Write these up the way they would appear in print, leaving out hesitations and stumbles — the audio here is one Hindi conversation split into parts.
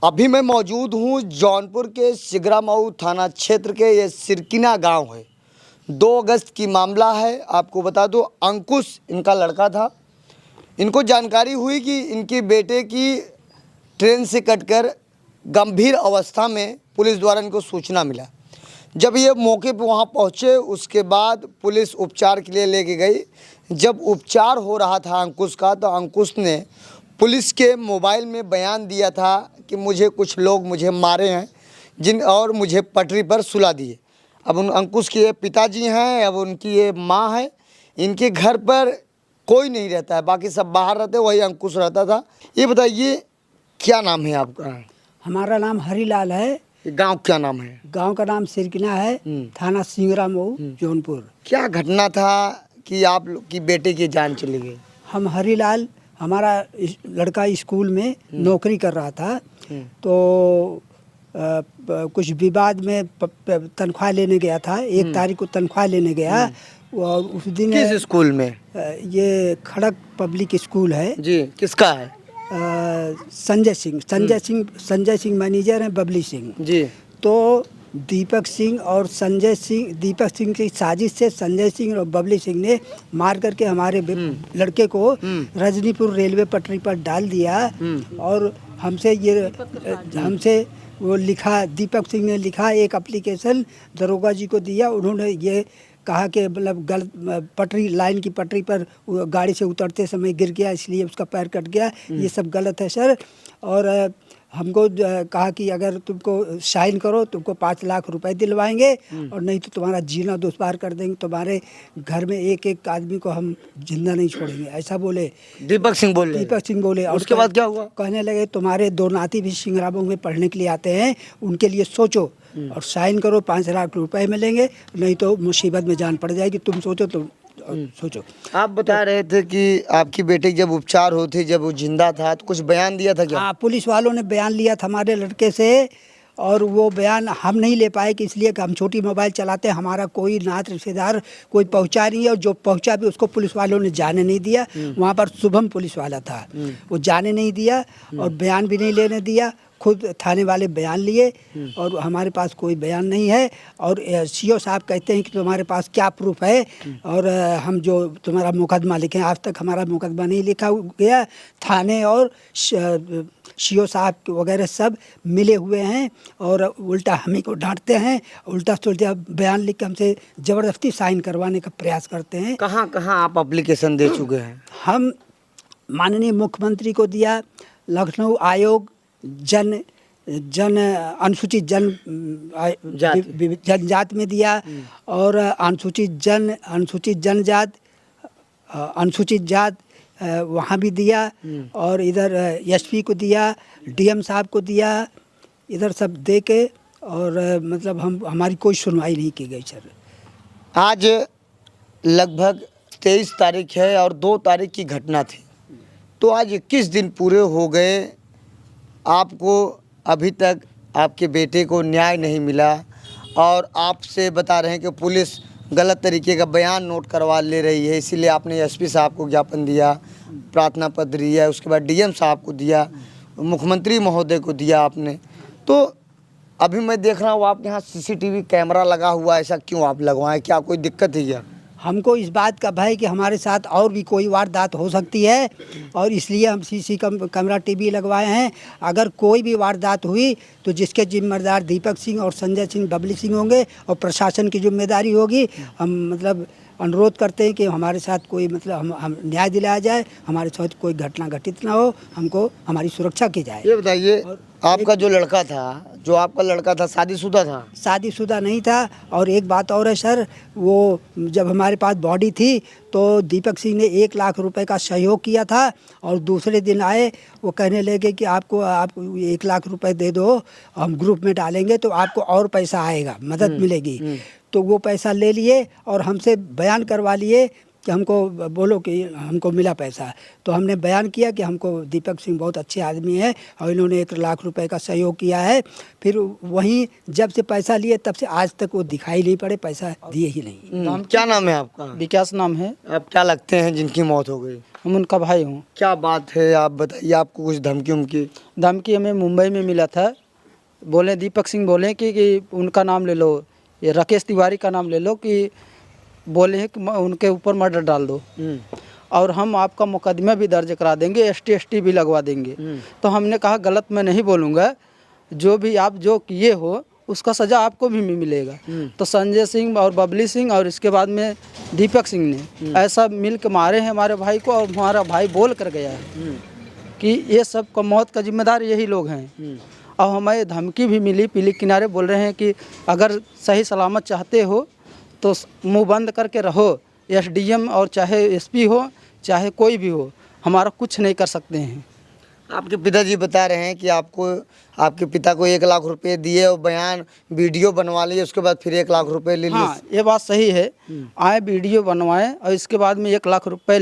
अभी मैं मौजूद हूँ जौनपुर के सिगरामऊ थाना क्षेत्र के ये सिरकिना गांव है। 2 अगस्त की मामला है। आपको बता दो, अंकुश इनका लड़का था। इनको जानकारी हुई कि इनके बेटे की ट्रेन से कटकर गंभीर अवस्था में पुलिस द्वारा इनको सूचना मिला। जब ये मौके पर वहाँ पहुँचे, उसके बाद पुलिस उपचार के लिए लेके गई। जब उपचार हो रहा था अंकुश का, तो अंकुश ने पुलिस के मोबाइल में बयान दिया था कि मुझे कुछ लोग मुझे मारे हैं और मुझे पटरी पर सुला दिए। अब उन अंकुश के पिताजी हैं, अब उनकी ये माँ है। इनके घर पर कोई नहीं रहता है, बाकी सब बाहर रहते, वही अंकुश रहता था। ये बताइए, क्या नाम है आपका? हमारा नाम हरीलाल है। गांव क्या नाम है? गांव का नाम सिरकिना है, थाना सिंगरामऊ, जौनपुर। क्या घटना था कि आप की बेटे की जान चली गई? हम हरीलाल, हमारा लड़का स्कूल में नौकरी कर रहा था, तो कुछ विवाद में तनख्वाह लेने गया था। 1 तारीख को तनख्वाह लेने गया और उस दिन किस स्कूल में? ये खड़क पब्लिक स्कूल है जी। किसका है? संजय सिंह मैनेजर हैं, बबली सिंह जी। तो दीपक सिंह और संजय सिंह, दीपक सिंह की साजिश से संजय सिंह और बबली सिंह ने मार करके हमारे लड़के को रजनीपुर रेलवे पटरी पर डाल दिया। और हमसे वो लिखा, दीपक सिंह ने लिखा एक एप्लीकेशन दरोगा जी को दिया। उन्होंने ये कहा कि मतलब गलत पटरी, लाइन की पटरी पर गाड़ी से उतरते समय गिर गया, इसलिए उसका पैर कट गया। ये सब गलत है सर। और हमको कहा कि अगर तुमको साइन करो तुमको 5 लाख रुपए दिलवाएंगे, और नहीं तो तुम्हारा जीना दुश्वार कर देंगे, तुम्हारे घर में एक आदमी को हम जिंदा नहीं छोड़ेंगे, ऐसा बोले दीपक सिंह बोले। और उसके बाद क्या हुआ? कहने लगे तुम्हारे 2 नाती भी सिंगरामऊ में पढ़ने के लिए आते हैं, उनके लिए सोचो और साइन करो, 5 लाख रुपए मिलेंगे, नहीं तो मुसीबत में जान पड़ जाएगी, तुम सोचो। तो सोचो। आप बता रहे थे कि आपकी बेटी जब उपचार होती, जब वो जिंदा था, तो कुछ बयान दिया था क्या? हाँ, पुलिस वालों ने बयान लिया था हमारे लड़के से, और वो बयान हम नहीं ले पाए कि इसलिए कि हम छोटी मोबाइल चलाते हैं, हमारा कोई नात रिश्तेदार कोई पहुंचा नहीं है, और जो पहुंचा भी उसको पुलिस वालों ने जाने नहीं दिया। वहाँ पर शुभम पुलिस वाला था, वो जाने नहीं दिया और बयान भी नहीं लेने दिया। खुद थाने वाले बयान लिए और हमारे पास कोई बयान नहीं है। और सीओ साहब कहते हैं कि तुम्हारे पास क्या प्रूफ है, और हम जो तुम्हारा मुकदमा लिखे, आज तक हमारा मुकदमा नहीं लिखा गया। थाने और सीओ साहब वगैरह सब मिले हुए हैं और उल्टा हमें को डांटते हैं, उल्टा सुल्टा बयान लिख के हमसे ज़बरदस्ती साइन करवाने का प्रयास करते हैं। कहाँ कहाँ आप एप्लीकेशन दे चुके हैं? हम माननीय मुख्यमंत्री को दिया, लखनऊ आयोग, अनुसूचित जनजात में दिया, और अनुसूचित जात वहाँ भी दिया, और इधर एसपी को दिया, डीएम साहब को दिया, इधर सब दे के, और मतलब हमारी कोई सुनवाई नहीं की गई सर। आज लगभग 23 तारीख है और 2 तारीख की घटना थी, तो आज 21 दिन पूरे हो गए, आपको अभी तक आपके बेटे को न्याय नहीं मिला, और आपसे बता रहे हैं कि पुलिस गलत तरीके का बयान नोट करवा ले रही है। इसीलिए आपने एसपी साहब को ज्ञापन दिया, प्रार्थना पत्र दिया, उसके बाद डीएम साहब को दिया, मुख्यमंत्री महोदय को दिया आपने। तो अभी मैं देख रहा हूँ आपके यहाँ सीसीटीवी कैमरा लगा हुआ है, ऐसा क्यों आप लगवाएं? क्या कोई दिक्कत है क्या? हमको इस बात का भय कि हमारे साथ और भी कोई वारदात हो सकती है, और इसलिए हम सीसी कैमरा टीवी लगवाए हैं। अगर कोई भी वारदात हुई तो जिसके जिम्मेदार दीपक सिंह और संजय सिंह, बबली सिंह होंगे, और प्रशासन की जिम्मेदारी होगी। हम मतलब अनुरोध करते हैं कि हमारे साथ कोई मतलब हम न्याय दिलाया जाए, हमारे साथ कोई घटना घटित ना हो, हमको हमारी सुरक्षा की जाए। ये बताइए, आपका जो लड़का था, शादीशुदा था? शादीशुदा नहीं था। और एक बात और है सर, वो जब हमारे पास बॉडी थी तो दीपक सिंह ने 1 लाख रुपए का सहयोग किया था, और दूसरे दिन आए, वो कहने लगे कि आप 1 लाख रुपए दे दो, हम ग्रुप में डालेंगे तो आपको और पैसा आएगा, मदद मिलेगी। तो वो पैसा ले लिए और हमसे बयान करवा लिए कि हमको बोलो कि हमको मिला पैसा। तो हमने बयान किया कि हमको दीपक सिंह बहुत अच्छे आदमी है और इन्होंने 1 लाख रुपए का सहयोग किया है। फिर वहीं जब से पैसा लिए तब से आज तक वो दिखाई नहीं पड़े, पैसा दिए ही नहीं। क्या नाम है आपका? विकास नाम है। आप क्या लगते हैं जिनकी मौत हो गई? हम उनका भाई हूँ। क्या बात है, आप बताइए। आपको कुछ धमकी उमकी? धमकी हमें मुंबई में मिला था। बोले दीपक सिंह बोले कि उनका नाम ले लो, ये राकेश तिवारी का नाम ले लो, कि बोले हैं कि उनके ऊपर मर्डर डाल दो और हम आपका मुकदमा भी दर्ज करा देंगे, ST भी लगवा देंगे। तो हमने कहा गलत मैं नहीं बोलूँगा, जो भी आप जो किए हो उसका सज़ा आपको भी मिलेगा। तो संजय सिंह और बबली सिंह और इसके बाद में दीपक सिंह ने ऐसा मिल के मारे हैं हमारे भाई को, और हमारा भाई बोल कर गया है कि ये सब का मौत का जिम्मेदार यही लोग हैं। और हमें धमकी भी मिली, पीली किनारे बोल रहे हैं कि अगर सही सलामत चाहते हो तो मुंह बंद करके रहो, SDM और चाहे SP हो चाहे कोई भी हो, हमारा कुछ नहीं कर सकते हैं। आपके पिताजी बता रहे हैं कि आपके पिता को 1 लाख रुपए दिए और बयान वीडियो बनवा लिए, उसके बाद फिर 1 लाख रुपए ले लिए। हाँ, ये बात सही है। आए वीडियो बनवाए और इसके बाद में 1 लाख रुपए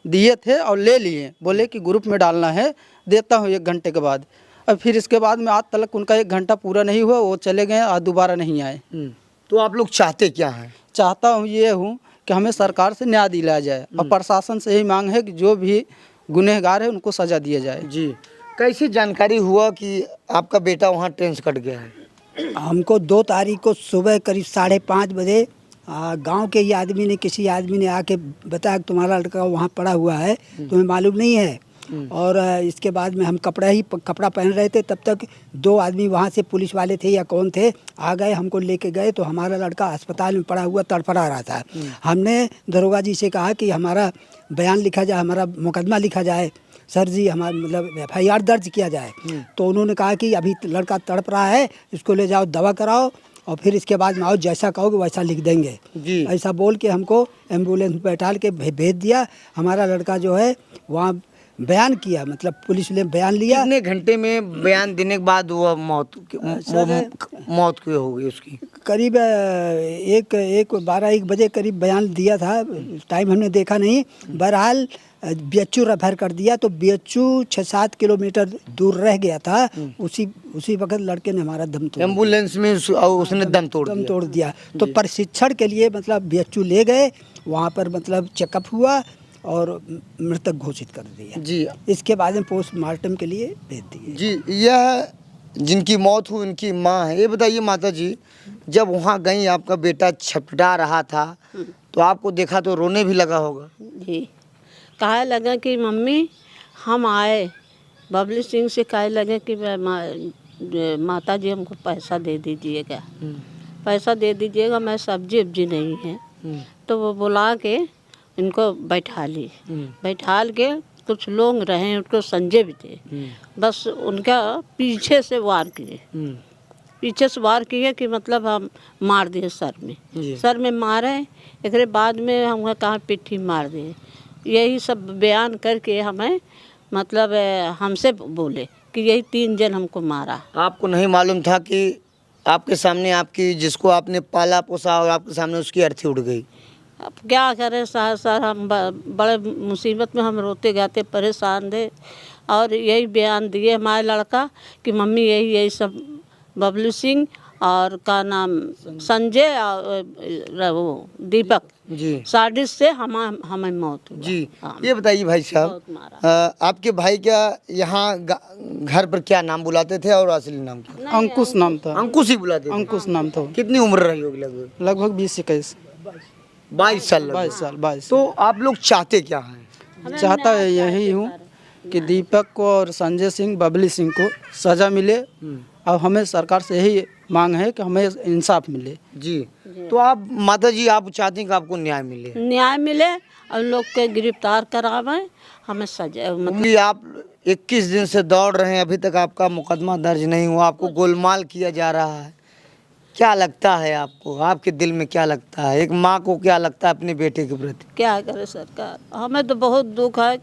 दिए थे और ले लिए। बोले कि ग्रुप में डालना है, देता हूँ 1 घंटे के बाद। और फिर इसके बाद में आज तक उनका 1 घंटा पूरा नहीं हुआ, वो चले गए और दोबारा नहीं आए। तो आप लोग चाहते क्या हैं? चाहता हूँ ये हूँ कि हमें सरकार से न्याय दिलाया जाए और प्रशासन से यही मांग है कि जो भी गुनहगार है उनको सज़ा दिया जाए। जी, कैसे जानकारी हुआ कि आपका बेटा वहाँ ट्रेन से कट गया है? हमको 2 तारीख को सुबह करीब 5:30 बजे गांव के ही आदमी ने, किसी आदमी ने आके बताया कि तुम्हारा लड़का वहाँ पड़ा हुआ है, तुम्हें मालूम नहीं है। और इसके बाद में हम कपड़ा पहन रहे थे, तब तक 2 आदमी वहाँ से पुलिस वाले थे या कौन थे, आ गए, हमको लेके गए। तो हमारा लड़का अस्पताल में पड़ा हुआ तड़फड़ा रहा था। हमने दरोगा जी से कहा कि हमारा बयान लिखा जाए, हमारा मुकदमा लिखा जाए, सर जी हमारा मतलब FIR दर्ज किया जाए। तो उन्होंने कहा कि अभी लड़का तड़प रहा है, इसको ले जाओ, दवा कराओ और फिर इसके बाद में आओ, जैसा कहोगे वैसा लिख देंगे। जी। ऐसा बोल के हमको एम्बुलेंस में बैठा के भेज दिया। हमारा लड़का जो है वहाँ बयान किया, मतलब पुलिस ने बयान लिया। कितने घंटे में बयान देने के बाद वो मौत क्यों हो गई उसकी? करीब 1 बजे करीब बयान दिया था, टाइम हमने देखा नहीं। बहरहाल BHU रेफर कर दिया, तो BHU 6-7 किलोमीटर दूर रह गया था। उसी वक्त लड़के ने हमारा दम तोड़ एम्बुलेंस में उसने दम तोड़ दिया। तो प्रशिक्षण के लिए मतलब BHU ले गए, वहाँ पर मतलब चेकअप हुआ और मृतक घोषित कर दिया। जी। इसके बाद में पोस्टमार्टम के लिए भेज दिए। जी, यह जिनकी मौत हुई उनकी माँ है। ये बताइए माता जी, जब वहाँ गई आपका बेटा छटपटा रहा था तो आपको देखा तो रोने भी लगा होगा? जी, कहा लगा कि मम्मी हम आए, बबली सिंह से कहा लगा कि माता जी हमको पैसा दे दीजिएगा, पैसा दे दीजिएगा, मैं सब्जी उब्जी नहीं है। तो वो बुला के इनको बैठा के कुछ लोग रहे, उनको संजय भी थे, बस उनका पीछे से वार किए कि मतलब हम मार दिए सर में मारे। एक बाद में हम कहाँ पिट्ठी मार दिए, यही सब बयान करके हमें मतलब हमसे बोले कि यही 3 जन हमको मारा। आपको नहीं मालूम था कि आपके सामने आपकी जिसको आपने पाला पोसा और आपके सामने उसकी अर्थी उड़ गई? अब क्या करें सर, हम बड़े मुसीबत में हम रोते गाते परेशान थे और यही बयान दिए हमारे लड़का कि मम्मी यही सब बबलू सिंह और का नाम संजय और वो दीपक जी साजिश से हमें मौत हुआ। जी। ये बताइए भाई साहब, आपके भाई क्या यहाँ घर पर क्या नाम बुलाते थे और असली नाम क्या? अंकुश नाम था। अंकुश ही बुलाते थे? अंकुश नाम था। कितनी उम्र रही होगी? लगभग 20-21। 22 साल। 22। तो आप लोग चाहते क्या हैं? चाहता है यही हूँ कि दीपक को और संजय सिंह, बबली सिंह को सज़ा मिले और हमें सरकार से यही मांग है कि हमें इंसाफ मिले। जी। तो आप माता जी आप चाहती हैं कि आपको न्याय मिले और लोग के गिरफ्तार करावें, हमें सजा मतलब आप 21 दिन से दौड़ रहे हैं, अभी तक आपका मुकदमा दर्ज नहीं हुआ, आपको गोलमाल किया जा रहा है। क्या लगता है आपको? आपके दिल में क्या लगता है? एक माँ को क्या लगता है अपने बेटे के प्रति? क्या करे सरकार, हमें तो बहुत दुख है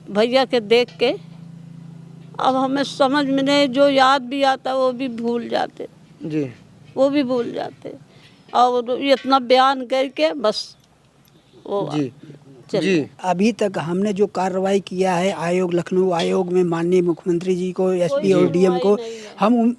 भैया के देख के। अब हमें समझ में नहीं, जो याद भी आता वो भी भूल जाते। जी, वो भी भूल जाते और इतना बयान करके बस वो जी चल जी अभी तक हमने जो कार्रवाई किया है आयोग, लखनऊ आयोग में माननीय मुख्यमंत्री जी को, एसपी और डीएम को, हम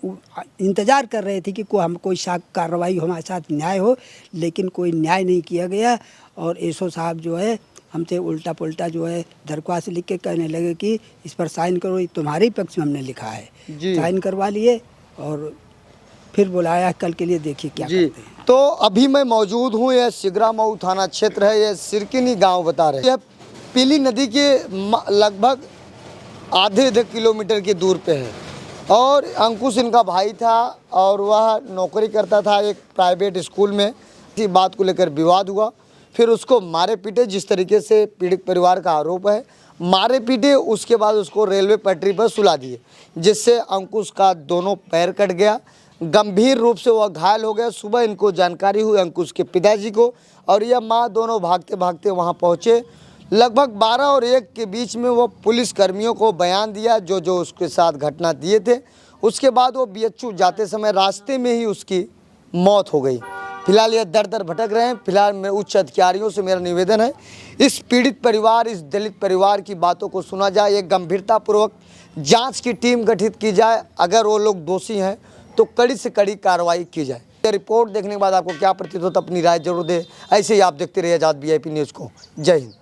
इंतज़ार कर रहे थे कि हम कोई कार्रवाई हमारे साथ न्याय हो, लेकिन कोई न्याय नहीं किया गया। और एसओ साहब जो है हमसे उल्टा पुल्टा जो है दरख्वास्त लिख के कहने लगे कि इस पर साइन करो, ये तुम्हारे पक्ष में हमने लिखा है। जी। साइन करवा लिए और फिर बुलाया कल के लिए, देखिए क्या जी। करते हैं। तो अभी मैं मौजूद हूँ, यह सिगरा मऊ थाना क्षेत्र है, यह सिरकिनी गांव बता रहे हैं। यह पीली नदी के लगभग आधे किलोमीटर की दूर पे है। और अंकुश इनका भाई था और वह नौकरी करता था एक प्राइवेट स्कूल में। इसी बात को लेकर विवाद हुआ, फिर उसको मारे पीटे, जिस तरीके से पीड़ित परिवार का आरोप है। मारे पीटे, उसके बाद उसको रेलवे पटरी पर सुला दिए, जिससे अंकुश का दोनों पैर कट गया, गंभीर रूप से वह घायल हो गया। सुबह इनको जानकारी हुई अंकुश के पिताजी को, और यह माँ दोनों भागते भागते वहाँ पहुँचे। लगभग 12 और 1 के बीच में वो पुलिस कर्मियों को बयान दिया जो उसके साथ घटना दिए थे। उसके बाद वो बीएचयू जाते समय रास्ते में ही उसकी मौत हो गई। फिलहाल ये दर दर भटक रहे हैं। फिलहाल मैं उच्च अधिकारियों से मेरा निवेदन है, इस पीड़ित परिवार, इस दलित परिवार की बातों को सुना जाए, एक गंभीरतापूर्वक जांच की टीम गठित की जाए। अगर वो लोग दोषी हैं तो कड़ी से कड़ी कार्रवाई की जाए। ये रिपोर्ट देखने के बाद आपको क्या प्रतीत होता, अपनी राय जरूर दें। ऐसे ही आप देखते रहिए आज़ाद VIP न्यूज़ को। जय हिंद।